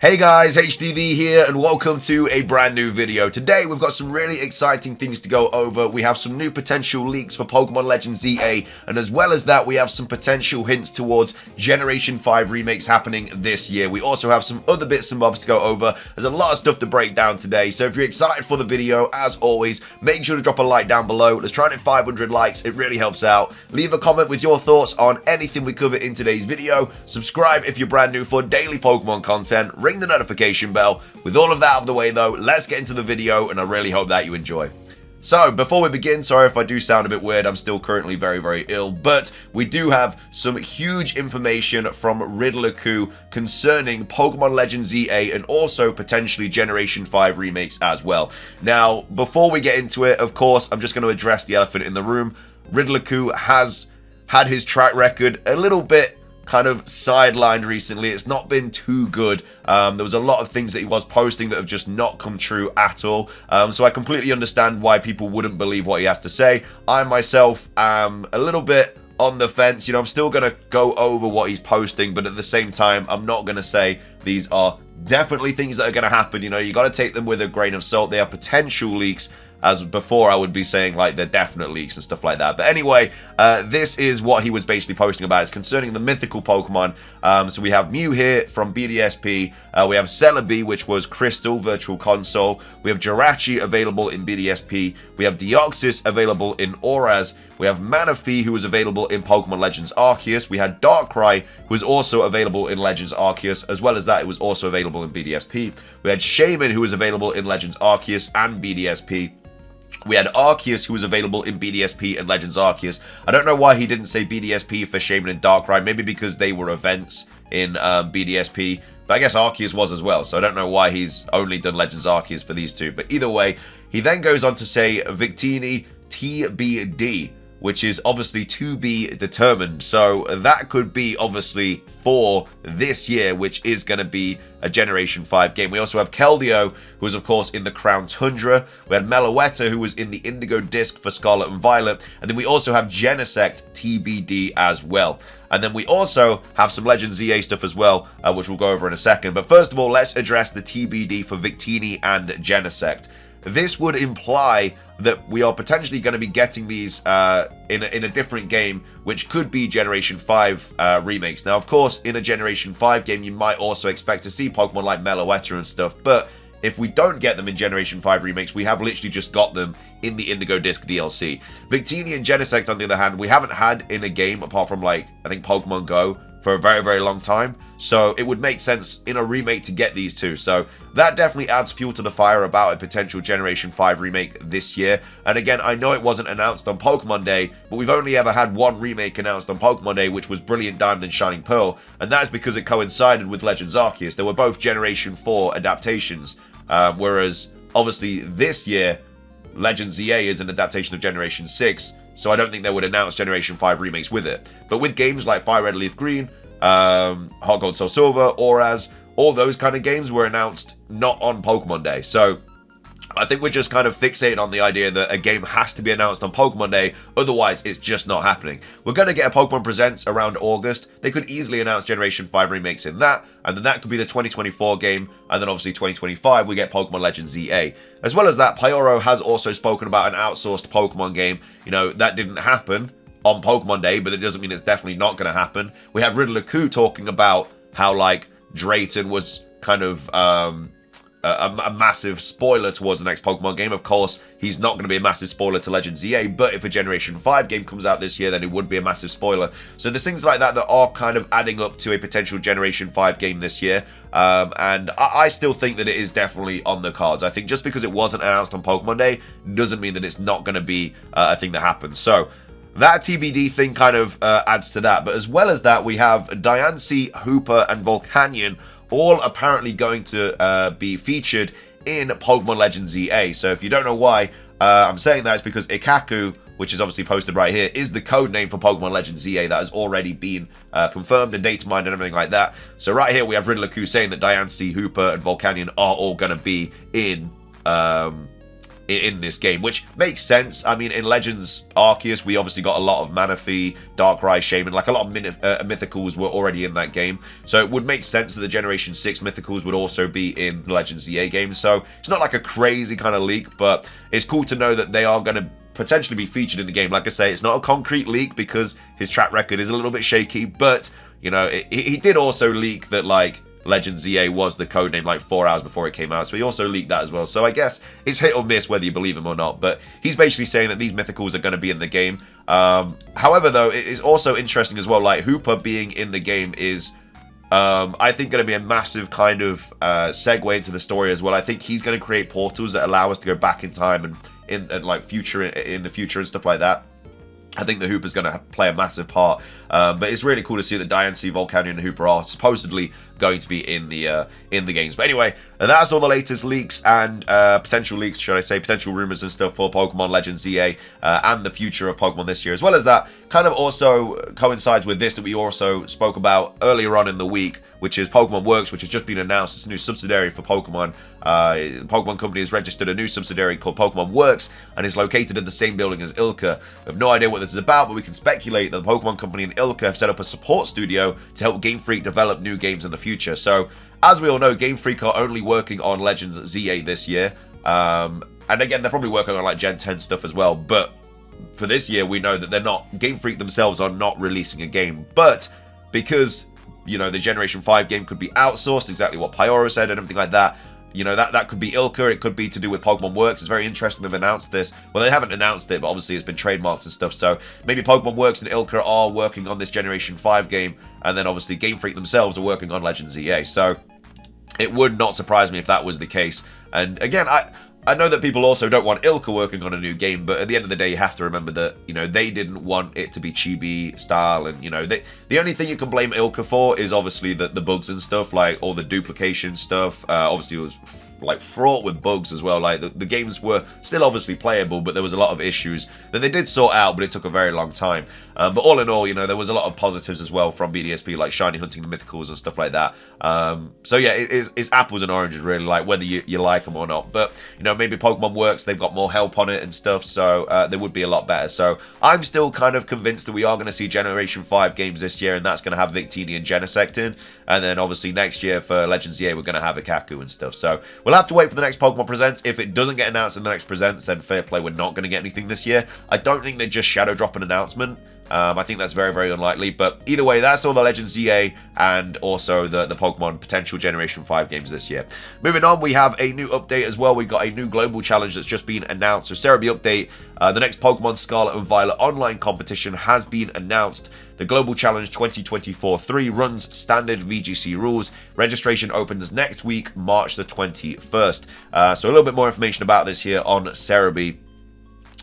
Hey guys, HDvee here and welcome to a brand new video. Today we've got some really exciting things to go over. We have some new potential leaks for Pokemon Legends ZA, and as well as that we have some potential hints towards Generation 5 remakes happening this year. We also have some other bits and bobs to go over. There's a lot of stuff to break down today, so if you're excited for the video, as always, make sure to drop a like down below. Let's try and hit 500 likes, it really helps out. Leave a comment with your thoughts on anything we cover in today's video. Subscribe if you're brand new for daily Pokemon content. Ring the notification bell. With all of that out of the way though, let's get into the video and I really hope that you enjoy. So, before we begin, sorry if I do sound a bit weird, I'm still currently very ill, but we do have some huge information from Riddler-Coup concerning Pokemon Legends ZA and also potentially Generation 5 remakes as well. Now, before we get into it, of course, I'm just going to address the elephant in the room. Riddler-Coup has had his track record a little bit kind of sidelined recently. It's not been too good. There was a lot of things that he was posting that have just not come true at all. So I completely understand why people wouldn't believe what he has to say. I myself am a little bit on the fence. You know, I'm still going to go over what he's posting, but at the same time, I'm not going to say these are definitely things that are going to happen. You know, you got to take them with a grain of salt. They are potential leaks. As before, I would be saying like they're definite leaks and stuff like that. But anyway, this is what he was basically posting about. It's concerning the mythical Pokemon. So we have Mew here from BDSP. We have Celebi, which was Crystal Virtual Console. We have Jirachi available in BDSP. We have Deoxys available in Auras. We have Manaphy, who was available in Pokemon Legends Arceus. We had Darkrai, who was also available in Legends Arceus. As well as that, it was also available in BDSP. We had Shaman, who was available in Legends Arceus and BDSP. We had Arceus, who was available in BDSP and Legends Arceus. I don't know why he didn't say BDSP for Shaman and Darkrai. Maybe because they were events in BDSP. But I guess Arceus was as well. So I don't know why he's only done Legends Arceus for these two. But either way, he then goes on to say Victini TBD, which is obviously to be determined. So that could be obviously for this year, which is going to be a Generation 5 game. We also have Keldeo, who was of course in the Crown Tundra. We had Meloetta, who was in the Indigo Disc for Scarlet and Violet. And then we also have Genesect TBD as well. And then we also have some Legends ZA stuff as well, which we'll go over in a second. But first of all, let's address the TBD for Victini and Genesect. This would imply that we are potentially going to be getting these in a different game, which could be Generation 5 remakes. Now, of course, in a Generation 5 game, you might also expect to see Pokemon like Meloetta and stuff, but if we don't get them in Generation 5 remakes, we have literally just got them in the Indigo Disc DLC. Victini and Genesect, on the other hand, we haven't had in a game, apart from, like, I think Pokemon Go, for a very long time. So it would make sense in a remake to get these two. So that definitely adds fuel to the fire about a potential Generation 5 remake this year. And again, I know it wasn't announced on Pokemon Day, but we've only ever had one remake announced on Pokemon Day, which was Brilliant Diamond and Shining Pearl. And that is because it coincided with Legends Arceus. They were both Generation 4 adaptations. Whereas, obviously, this year, Legends ZA is an adaptation of Generation 6. So I don't think they would announce Generation 5 remakes with it. But with games like Fire Red Leaf Green, Heart Gold Soul Silver, Auras, all those kind of games were announced not on Pokemon Day. So I think we're just kind of fixated on the idea that a game has to be announced on Pokemon Day, otherwise it's just not happening. We're going to get a Pokemon Presents around August. They could easily announce Generation 5 remakes in that, and then that could be the 2024 game, and then obviously 2025 we get Pokemon Legends ZA. As well as that, Pyoro has also spoken about an outsourced Pokemon game. You know, that didn't happen on Pokemon Day, but it doesn't mean it's definitely not going to happen. We had Riddler-Coup talking about how, like, Drayton was kind of a massive spoiler towards the next Pokemon game. Of course, he's not going to be a massive spoiler to Legends ZA, but if a Generation 5 game comes out this year, then it would be a massive spoiler. So there's things like that that are kind of adding up to a potential Generation 5 game this year. And I still think that it is definitely on the cards. I think just because it wasn't announced on Pokemon Day doesn't mean that it's not going to be a thing that happens. So that TBD thing kind of adds to that. But as well as that, we have Diancie, Hooper, and Volcanion all apparently going to be featured in Pokemon Legends ZA. So if you don't know why I'm saying that, it's because Ikaku, which is obviously posted right here, is the code name for Pokemon Legends ZA that has already been confirmed and data mined and everything like that. So right here we have Riddler-Coup saying that Diancie, Hooper, and Volcanion are all going to be in in this game, which makes sense. I mean, in Legends Arceus, we obviously got a lot of Manaphy, Darkrai, Shaman, like a lot of Mythicals were already in that game. So it would make sense that the Generation 6 Mythicals would also be in the Legends ZA game. So it's not like a crazy kind of leak, but it's cool to know that they are going to potentially be featured in the game. Like I say, it's not a concrete leak because his track record is a little bit shaky, but, you know, he did also leak that, like, Legends ZA was the codename like 4 hours before it came out, so he also leaked that as well. So I guess it's hit or miss whether you believe him or not, but he's basically saying that these Mythicals are going to be in the game. However, though, it is also interesting as well, like Hooper being in the game is, I think, going to be a massive kind of segue into the story as well. I think he's going to create portals that allow us to go back in time and in the future and stuff like that. I think the Hooper's going to play a massive part, but it's really cool to see that Diancie, Volcanion, and Hooper are supposedly going to be in the games. But anyway, that's all the latest leaks and potential leaks, should I say, potential rumors and stuff for Pokemon Legends ZA and the future of Pokemon this year. As well as that, kind of also coincides with this that we also spoke about earlier on in the week, which is Pokemon Works, which has just been announced. It's a new subsidiary for Pokemon. The Pokemon Company has registered a new subsidiary called Pokemon Works and is located in the same building as ILCA. We have no idea what this is about, but we can speculate that the Pokemon Company and ILCA have set up a support studio to help Game Freak develop new games in the future. So, as we all know, Game Freak are only working on Legends ZA this year. And again, they're probably working on like Gen 10 stuff as well. But for this year, we know that they're not, Game Freak themselves are not releasing a game. But because, you know, the Generation 5 game could be outsourced, exactly what Pyoro said and everything like that. You know, that could be ILCA, it could be to do with Pokemon Works. It's very interesting they've announced this. Well, they haven't announced it, but obviously it's been trademarked and stuff. So maybe Pokemon Works and ILCA are working on this Generation 5 game, and then obviously Game Freak themselves are working on Legends ZA. So it would not surprise me if that was the case. And again, I know that people also don't want ILCA working on a new game, but at the end of the day, you have to remember that, you know, they didn't want it to be chibi style, and, you know, the only thing you can blame ILCA for is obviously the bugs and stuff, like all the duplication stuff. Obviously, it was like fraught with bugs as well. Like the games were still obviously playable, but there was a lot of issues that they did sort out, but it took a very long time. But all in all, you know, there was a lot of positives as well from BDSP, like shiny hunting the Mythicals and stuff like that. So yeah, it's apples and oranges really, like whether you like them or not. But, you know, maybe Pokemon Works, they've got more help on it and stuff, so they would be a lot better. So I'm still kind of convinced that we are going to see Generation 5 games this year, and that's going to have Victini and Genesect in. And then obviously next year for Legends ZA, we're going to have Ikaku and stuff. So we'll have to wait for the next Pokemon Presents. If it doesn't get announced in the next Presents, then fair play, we're not going to get anything this year. I don't think they just shadow drop an announcement. I think that's very, very unlikely. But either way, that's all the Legends ZA and also the Pokemon potential Generation 5 games this year. Moving on, we have a new update as well. We've got a new global challenge that's just been announced. So Cerebi update, the next Pokemon Scarlet and Violet online competition has been announced. The Global Challenge 2024-3 runs standard VGC rules. Registration opens next week, March the 21st. So a little bit more information about this here on Cerebi.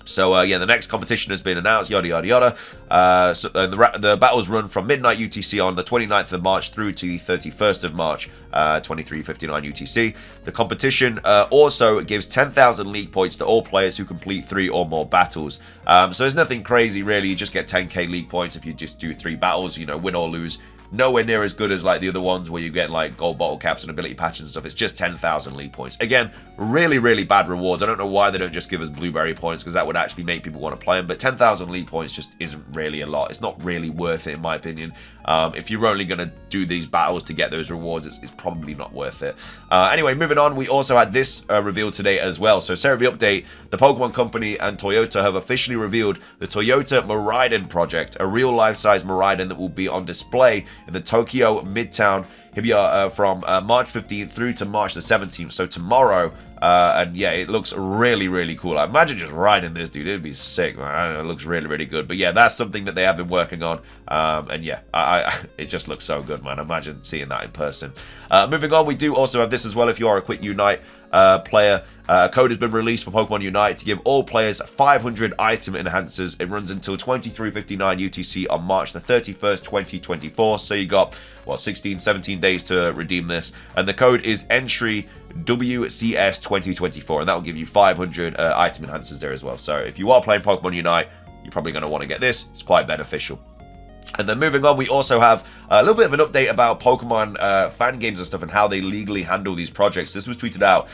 So, yeah, the next competition has been announced, yada, yada, yada. The battles run from midnight UTC on the 29th of March through to the 31st of March, 23:59 UTC. The competition also gives 10,000 league points to all players who complete 3 or more battles. So there's nothing crazy, really. You just get 10k league points if you just do 3 battles, you know, win or lose. Nowhere near as good as like the other ones where you get like gold bottle caps and ability patches and stuff. It's just 10,000 league points. Again, really, really bad rewards. I don't know why they don't just give us blueberry points, because that would actually make people want to play them. But 10,000 league points just isn't really a lot. It's not really worth it, in my opinion. If you're only going to do these battles to get those rewards, it's probably not worth it. Anyway, moving on, we also had this revealed today as well. So Cerebi update, the Pokemon Company and Toyota have officially revealed the Toyota Miraidon project, a real life-size Miraidon that will be on display in the Tokyo Midtown Hibiya from March 15th through to March the 17th, so tomorrow. And yeah, it looks really, really cool. I imagine just riding this, dude, it'd be sick, man. I don't know, it looks really, really good. But yeah, that's something that they have been working on. And yeah, it just looks so good, man. Imagine seeing that in person. Moving on, we do also have this as well. If you are a Quick Unite player, a code has been released for Pokemon Unite to give all players 500 item enhancers. It runs until 23:59 UTC on March the 31st, 2024. So you got, what, 16, 17 days to redeem this. And the code is entry WCS 2024, and that will give you 500 item enhancers there as well. So if you are playing Pokemon Unite, you're probably going to want to get this. It's quite beneficial. And then moving on, we also have a little bit of an update about Pokemon fan games and stuff and how they legally handle these projects. This was tweeted out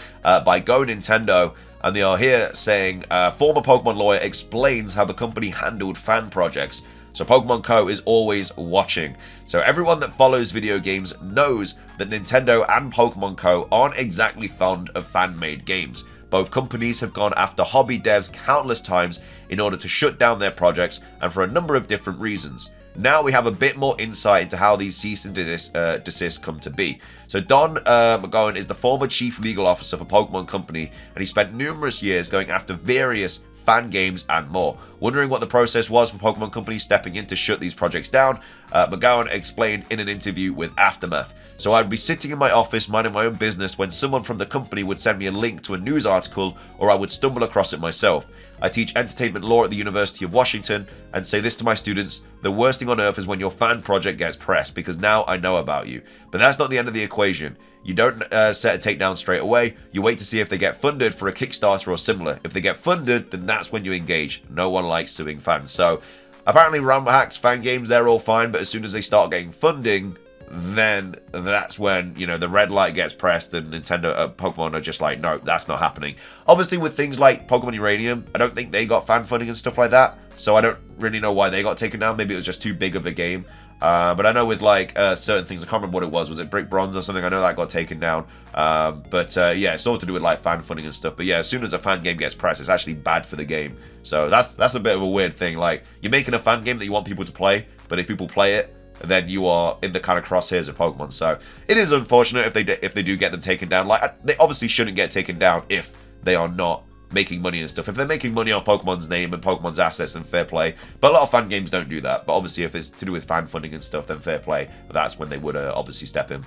by Go Nintendo, and they are here saying, former Pokemon lawyer explains how the company handled fan projects. So Pokemon Co. is always watching. So everyone that follows video games knows that Nintendo and Pokemon Co. aren't exactly fond of fan-made games. Both companies have gone after hobby devs countless times in order to shut down their projects, and for a number of different reasons. Now we have a bit more insight into how these cease and desist come to be. So Don McGowan is the former chief legal officer for Pokemon Company, and he spent numerous years going after various fan games and more. Wondering what the process was for Pokemon Company stepping in to shut these projects down, McGowan explained in an interview with Aftermath. So I'd be sitting in my office minding my own business when someone from the company would send me a link to a news article, or I would stumble across it myself. I teach entertainment law at the University of Washington and say this to my students: the worst thing on earth is when your fan project gets pressed, because now I know about you. But that's not the end of the equation. You don't set a takedown straight away. You wait to see if they get funded for a Kickstarter or similar. If they get funded, then that's when you engage. No one likes suing fans. So apparently Ramhack's fan games, they're all fine, but as soon as they start getting funding, then that's when, you know, the red light gets pressed, and Nintendo, Pokemon are just like, no, that's not happening. Obviously, with things like Pokemon Uranium, I don't think they got fan funding and stuff like that, so I don't really know why they got taken down. Maybe it was just too big of a game. But I know with like certain things, I can't remember what it was. Was it Brick Bronze or something? I know that got taken down. Yeah, it's all to do with like fan funding and stuff. But yeah, as soon as a fan game gets pressed, it's actually bad for the game. So that's a bit of a weird thing. Like, you're making a fan game that you want people to play, but if people play it, then you are in the kind of crosshairs of Pokemon. So it is unfortunate if they do get them taken down. Like, they obviously shouldn't get taken down if they are not making money and stuff. If they're making money off Pokemon's name and Pokemon's assets, then fair play. But a lot of fan games don't do that. But obviously, if it's to do with fan funding and stuff, then fair play. That's when they would obviously step in.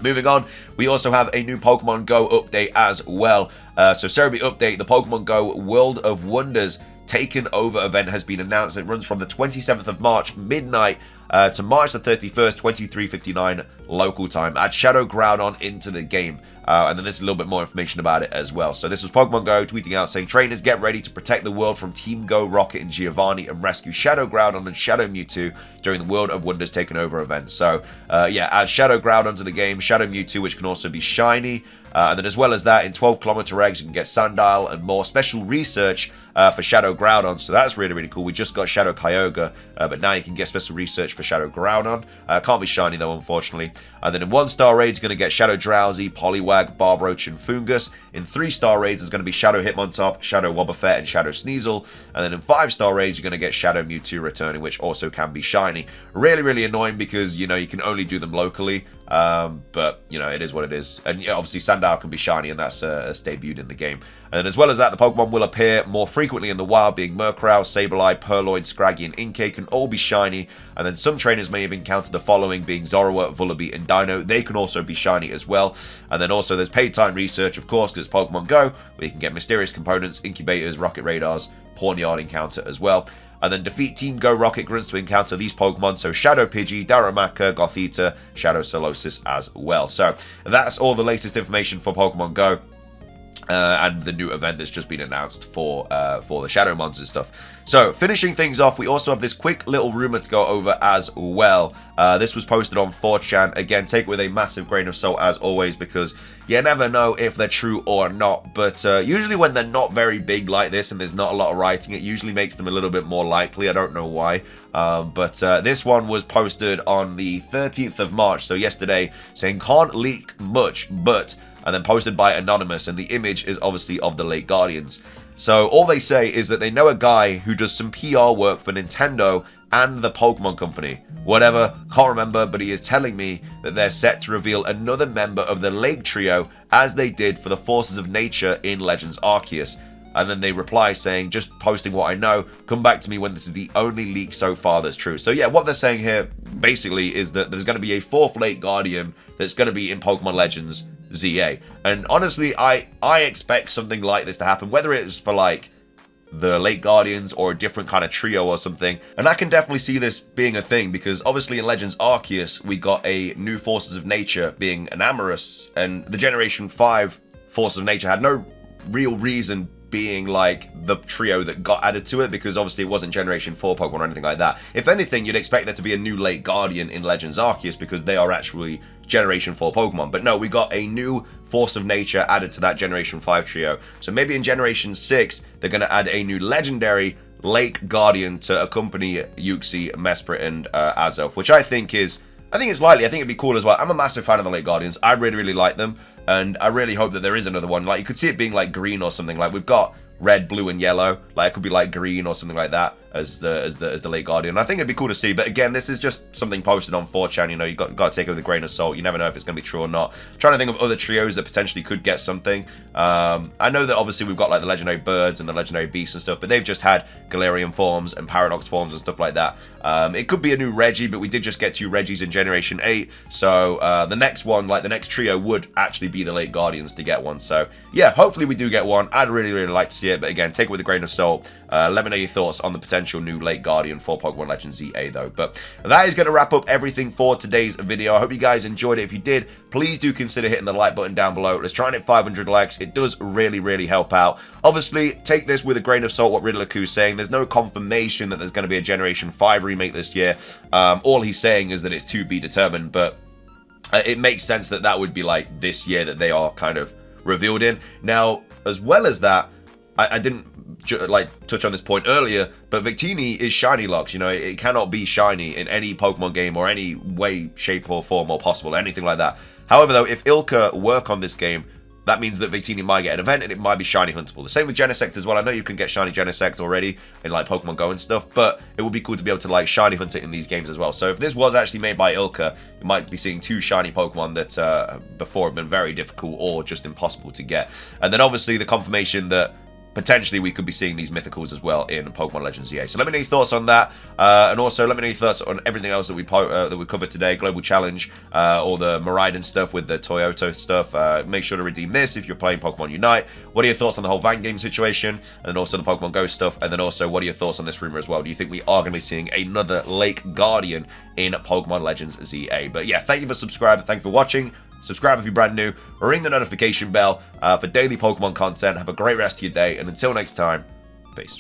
Moving on, we also have a new Pokemon Go update as well. So Cerebi update, the Pokemon Go World of Wonders Taken Over event has been announced. It runs from the 27th of March, midnight, to March the 31st, 23:59 local time. Add Shadow Groudon into the game. And then there's a little bit more information about it as well. So this was Pokemon Go tweeting out saying, trainers, get ready to protect the world from Team Go, Rocket, and Giovanni, and rescue Shadow Groudon and Shadow Mewtwo during the World of Wonders Taken Over event. So yeah, add Shadow Groudon to the game, Shadow Mewtwo, which can also be shiny. And then as well as that, in 12km eggs, you can get Sandile and more special research for Shadow Groudon. So that's really, really cool. We just got Shadow Kyogre, but now you can get special research for Shadow Groudon. Can't be shiny though, unfortunately. And then in 1-star raids, you're going to get Shadow Drowsy, Poliwag, Barbroach, and Fungus. In 3-star raids, there's going to be Shadow Hitmontop, Shadow Wobbuffet, and Shadow Sneasel. And then in 5-star raids, you're going to get Shadow Mewtwo returning, which also can be shiny. Really, really annoying because, you know, you can only do them locally. But, you know, it is what it is. And yeah, obviously Sandile can be shiny, and that's debuted in the game. And then as well as that, the Pokemon will appear more frequently in the wild, being Murkrow, Sableye, Purloin, Scraggy, and Inkay can all be shiny. And then some trainers may have encountered the following, being Zorua, Vullaby, and Dino. They can also be shiny as well. And then also there's paid time research, of course, because it's Pokemon Go, where you can get mysterious components, incubators, rocket radars, Pawniard encounter as well. And then defeat Team Go Rocket Grunts to encounter these Pokemon, so Shadow Pidgey, Darumaka, Gothita, Shadow Solosis as well. So that's all the latest information for Pokemon Go. And the new event that's just been announced for the Shadow Monsters stuff. So, finishing things off, we also have this quick little rumor to go over as well. This was posted on 4chan. Again, take it with a massive grain of salt as always, because you never know if they're true or not. But usually when they're not very big like this and there's not a lot of writing, it usually makes them a little bit more likely. I don't know why. But this one was posted on the 13th of March, so yesterday, saying can't leak much, but... and then posted by Anonymous, and the image is obviously of the late Guardians. So all they say is that they know a guy who does some PR work for Nintendo and the Pokemon Company. Whatever, can't remember, but he is telling me that they're set to reveal another member of the Lake Trio, as they did for the Forces of Nature in Legends Arceus. And then they reply saying, just posting what I know, come back to me when this is the only leak so far that's true. So yeah, what they're saying here, basically, is that there's going to be a 4th late Guardian that's going to be in Pokemon Legends ZA. And honestly, I expect something like this to happen, whether it's for like the late Guardians or a different kind of trio or something. And I can definitely see this being a thing, because obviously in Legends Arceus, we got a new Forces of Nature being an Amorous, and the Generation 5 Forces of Nature had no real reason being like the trio that got added to it, because obviously it wasn't Generation 4 Pokemon or anything like that. If anything, you'd expect there to be a new Lake Guardian in Legends Arceus, because they are actually Generation 4 Pokemon. But no, we got a new Force of Nature added to that Generation 5 trio. So maybe in Generation 6, they're going to add a new legendary Lake Guardian to accompany Uxie, Mesprit, and Azelf, which I think is likely. I think it'd be cool as well. I'm a massive fan of the Lake Guardians. I really, really like them, and I really hope that there is another one. Like, you could see it being like green or something. Like, we've got red, blue, and yellow. Like, it could be like green or something like that as the Lake Guardian. I think it'd be cool to see. But again, this is just something posted on 4chan. You know, you got to take it with a grain of salt. You never know if it's going to be true or not. I'm trying to think of other trios that potentially could get something. I know that obviously we've got like the legendary birds and the legendary beasts and stuff, but they've just had Galarian forms and Paradox forms and stuff like that. It could be a new Reggie, but we did just get 2 Reggies in Generation 8. So the next one, like the next trio, would actually be the Lake Guardians to get one. So yeah, hopefully we do get one. I'd really, really like to see it. But again, take it with a grain of salt. Let me know your thoughts on the potential new Lake Guardian for Pokemon Legends ZA though. But that is going to wrap up everything for today's video. I hope you guys enjoyed it. If you did, please do consider hitting the like button down below. Let's try and hit 500 likes. It does really, really help out. Obviously, take this with a grain of salt what Riddler-Ku's saying. There's no confirmation that there's going to be a Generation 5 remake this year. All he's saying is that it's to be determined, but it makes sense that that would be like this year that they are kind of revealed in. Now, as well as that, I didn't like touch on this point earlier, but Victini is shiny locks. You know, it cannot be shiny in any Pokemon game or any way, shape, or form or possible, anything like that. However, though, if Ilka work on this game, that means that Victini might get an event and it might be shiny huntable. The same with Genesect as well. I know you can get shiny Genesect already in like Pokemon Go and stuff, but it would be cool to be able to like shiny hunt it in these games as well. So if this was actually made by Ilka, you might be seeing 2 shiny Pokemon that before have been very difficult or just impossible to get. And then obviously the confirmation that potentially we could be seeing these mythicals as well in Pokemon Legends ZA. So let me know your thoughts on that, and also let me know your thoughts on everything else that we covered today. Global Challenge, all the Miraidon stuff with the Toyota stuff. Make sure to redeem this if you're playing Pokemon Unite. What are your thoughts on the whole Van game situation, and then also the Pokemon Go stuff, and then also what are your thoughts on this rumor as well? Do you think we are going to be seeing another Lake Guardian in Pokemon Legends ZA? But yeah, thank you for subscribing, thank you for watching. Subscribe if you're brand new, ring the notification bell for daily Pokemon content. Have a great rest of your day, and until next time, peace.